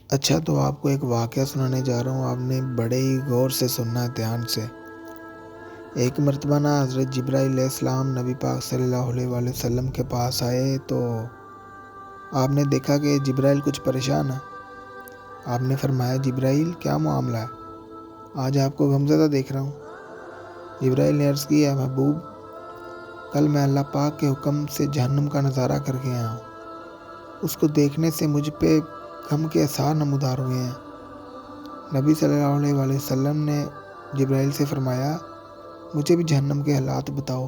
اچھا، تو آپ کو ایک واقعہ سنانے جا رہا ہوں، آپ نے بڑے ہی غور سے سننا ہے، دھیان سے۔ ایک مرتبہ حضرت جبرائیل علیہ السلام نبی پاک صلی اللہ علیہ وآلہ وسلم کے پاس آئے تو آپ نے دیکھا کہ جبرائیل کچھ پریشان ہے۔ آپ نے فرمایا، جبرائیل کیا معاملہ ہے؟ آج آپ کو غمزدہ دیکھ رہا ہوں۔ جبرائیل نے عرض کی، اے محبوب، کل میں اللہ پاک کے حکم سے جہنم کا نظارہ کر کے آیا ہوں۔ اس کو دیکھنے سے مجھ پہ غم کے آثار نمودار ہوئے ہیں۔ نبی صلی اللہ علیہ وآلہ وسلم نے جبرائیل سے فرمایا، مجھے بھی جہنم کے حالات بتاؤ۔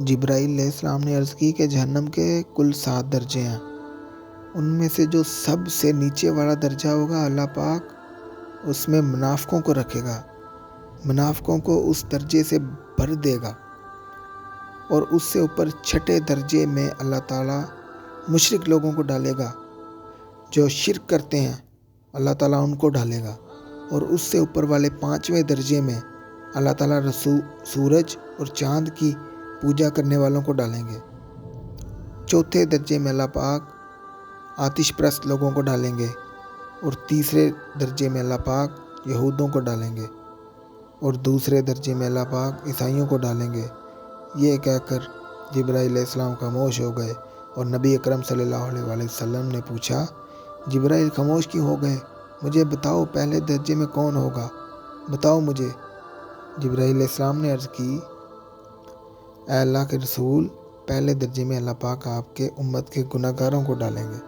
جبرائیل علیہ السلام نے عرض کی کہ جہنم کے کل 7 درجے ہیں۔ ان میں سے جو سب سے نیچے والا درجہ ہوگا، اللہ پاک اس میں منافقوں کو رکھے گا، منافقوں کو اس درجے سے بھر دے گا، اور اس سے اوپر چھٹے درجے میں اللہ تعالیٰ مشرک لوگوں کو ڈالے گا، جو شرک کرتے ہیں، اللہ تعالیٰ ان کو ڈالے گا، اور اس سے اوپر والے 5ویں درجے میں اللہ تعالیٰ سورج اور چاند کی پوجا کرنے والوں کو ڈالیں گے۔ چوتھے درجے میں اللہ پاک آتش پرست لوگوں کو ڈالیں گے، اور تیسرے درجے میں اللہ پاک یہودوں کو ڈالیں گے، اور دوسرے درجے میں اللہ پاک عیسائیوں کو ڈالیں گے۔ یہ کہہ کر جبرائیل علیہ السلام خاموش ہو گئے، اور نبی اکرم صلی اللہ علیہ وآلہ وسلم نے پوچھا، جبرائیل خاموش کیوں ہو گئے؟ مجھے بتاؤ، پہلے درجے میں کون ہوگا؟ بتاؤ مجھے۔ جبرائیل علیہ السلام نے عرض کی، اے اللہ کے رسول، پہلے درجے میں اللہ پاک آپ کے امت کے گناہ گاروں کو ڈالیں گے۔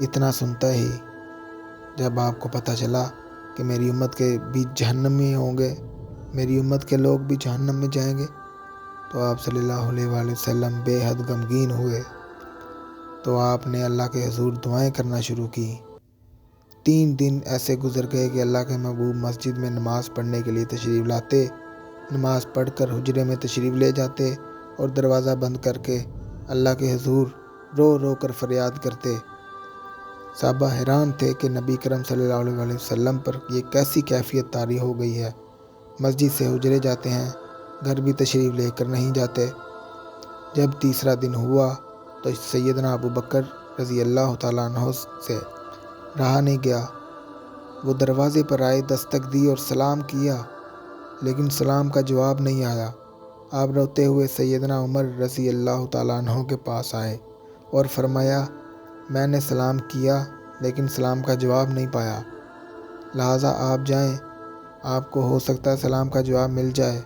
اتنا سنتا ہی جب آپ کو پتہ چلا کہ میری امت کے بھی جہنم میں ہوں گے، میری امت کے لوگ بھی جہنم میں جائیں گے، تو آپ صلی اللہ علیہ وآلہ وسلم بے حد غمگین ہوئے۔ تو آپ نے اللہ کے حضور دعائیں کرنا شروع کی۔ 3 دن ایسے گزر گئے کہ اللہ کے محبوب مسجد میں نماز پڑھنے کے لیے تشریف لاتے، نماز پڑھ کر حجرے میں تشریف لے جاتے، اور دروازہ بند کر کے اللہ کے حضور رو رو کر فریاد کرتے۔ صحابہ حیران تھے کہ نبی کرم صلی اللہ علیہ وآلہ وسلم پر یہ کیسی کیفیت طاری ہو گئی ہے، مسجد سے حجرے جاتے ہیں، گھر بھی تشریف لے کر نہیں جاتے۔ جب تیسرا دن ہوا تو سیدنا ابو بکر رضی اللہ تعالیٰ عنہ سے رہا نہیں گیا۔ وہ دروازے پر آئے، دستک دی اور سلام کیا، لیکن سلام کا جواب نہیں آیا۔ آپ روتے ہوئے سیدنا عمر رضی اللہ تعالیٰ عنہ کے پاس آئے اور فرمایا، میں نے سلام کیا لیکن سلام کا جواب نہیں پایا، لہٰذا آپ جائیں، آپ کو ہو سکتا ہے سلام کا جواب مل جائے۔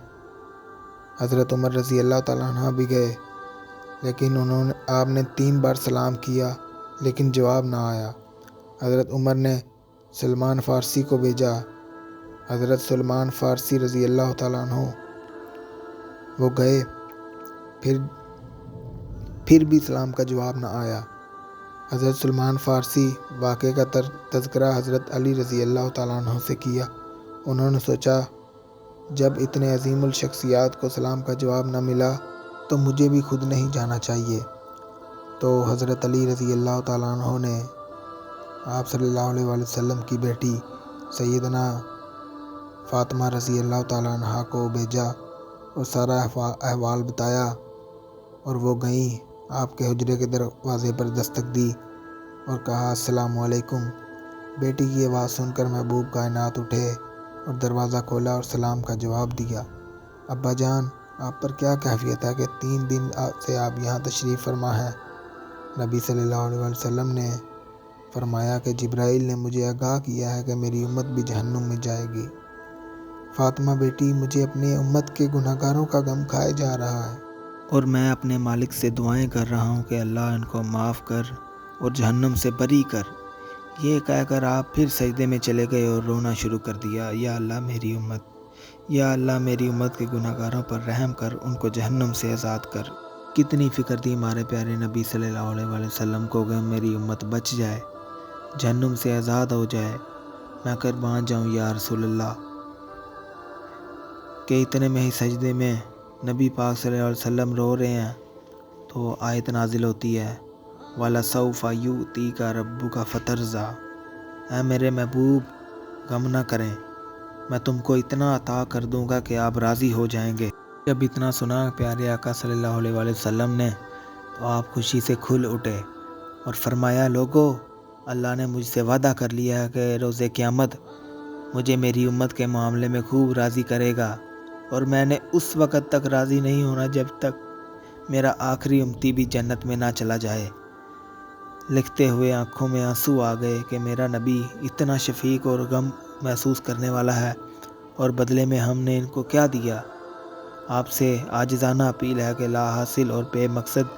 حضرت عمر رضی اللہ تعالیٰ عنہ بھی گئے، لیکن آپ نے 3 بار سلام کیا لیکن جواب نہ آیا۔ حضرت عمر نے سلمان فارسی کو بھیجا۔ حضرت سلمان فارسی رضی اللہ تعالیٰ عنہ وہ گئے، پھر بھی سلام کا جواب نہ آیا۔ حضرت سلمان فارسی واقعے کا تذکرہ حضرت علی رضی اللہ تعالیٰ عنہ سے کیا۔ انہوں نے سوچا، جب اتنے عظیم الشخصیات کو سلام کا جواب نہ ملا تو مجھے بھی خود نہیں جانا چاہیے۔ تو حضرت علی رضی اللہ تعالیٰ عنہ نے آپ صلی اللہ علیہ وآلہ وسلم کی بیٹی سیدنا فاطمہ رضی اللہ تعالیٰ عنہ کو بھیجا اور سارا احوال بتایا، اور وہ گئیں، آپ کے حجرے کے دروازے پر دستک دی اور کہا، السلام علیکم۔ بیٹی کی آواز سن کر محبوب کائنات اٹھے اور دروازہ کھولا اور سلام کا جواب دیا۔ ابا جان، آپ پر کیا کیفیت ہے کہ 3 دن سے آپ یہاں تشریف فرما ہیں؟ نبی صلی اللہ علیہ وآلہ وسلم نے فرمایا کہ جبرائیل نے مجھے آگاہ کیا ہے کہ میری امت بھی جہنم میں جائے گی۔ فاطمہ بیٹی، مجھے اپنی امت کے گناہ گاروں کا غم کھائے جا رہا ہے، اور میں اپنے مالک سے دعائیں کر رہا ہوں کہ اللہ ان کو معاف کر اور جہنم سے بری کر۔ یہ کہہ کر آپ پھر سجدے میں چلے گئے اور رونا شروع کر دیا، یا اللہ میری امت، یا اللہ میری امت کے گناہ گاروں پر رحم کر، ان کو جہنم سے آزاد کر۔ کتنی فکر تھی ہمارے پیارے نبی صلی اللہ علیہ وآلہ وسلم کو کہ میری امت بچ جائے، جہنم سے آزاد ہو جائے، میں قربان جاؤں یا رسول اللہ۔ کہ اتنے میں ہی سجدے میں نبی پاک صلی اللہ علیہ وسلم رو رہے ہیں تو آیت نازل ہوتی ہے، وَلَسَوْفَ يُؤْتِيكَ رَبُّكَ فَتَرْضَىٰ۔ اے میرے محبوب، غم نہ کریں، میں تم کو اتنا عطا کر دوں گا کہ آپ راضی ہو جائیں گے۔ جب اتنا سنا پیارے آقا صلی اللہ علیہ وآلہ وسلم نے تو آپ خوشی سے کھل اٹھے اور فرمایا، لوگو اللہ نے مجھ سے وعدہ کر لیا ہے کہ روز قیامت مجھے میری امت کے معاملے میں خوب راضی کرے گا، اور میں نے اس وقت تک راضی نہیں ہونا جب تک میرا آخری امتی بھی جنت میں نہ چلا جائے۔ لکھتے ہوئے آنکھوں میں آنسو آ گئے کہ میرا نبی اتنا شفیق اور غم محسوس کرنے والا ہے، اور بدلے میں ہم نے ان کو کیا دیا؟ آپ سے عاجزانہ اپیل ہے کہ لا حاصل اور بے مقصد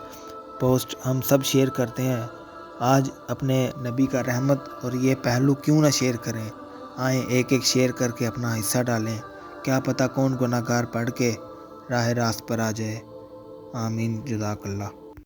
پوسٹ ہم سب شیئر کرتے ہیں۔ آج اپنے نبی کا رحمت اور یہ پہلو کیوں نہ شیئر کریں؟ آئیں ایک ایک شیئر کر کے اپنا حصہ ڈالیں، کیا پتہ کون گناہگار پڑھ کے راہ راست پر آ جائے۔ آمین، جزاک اللہ۔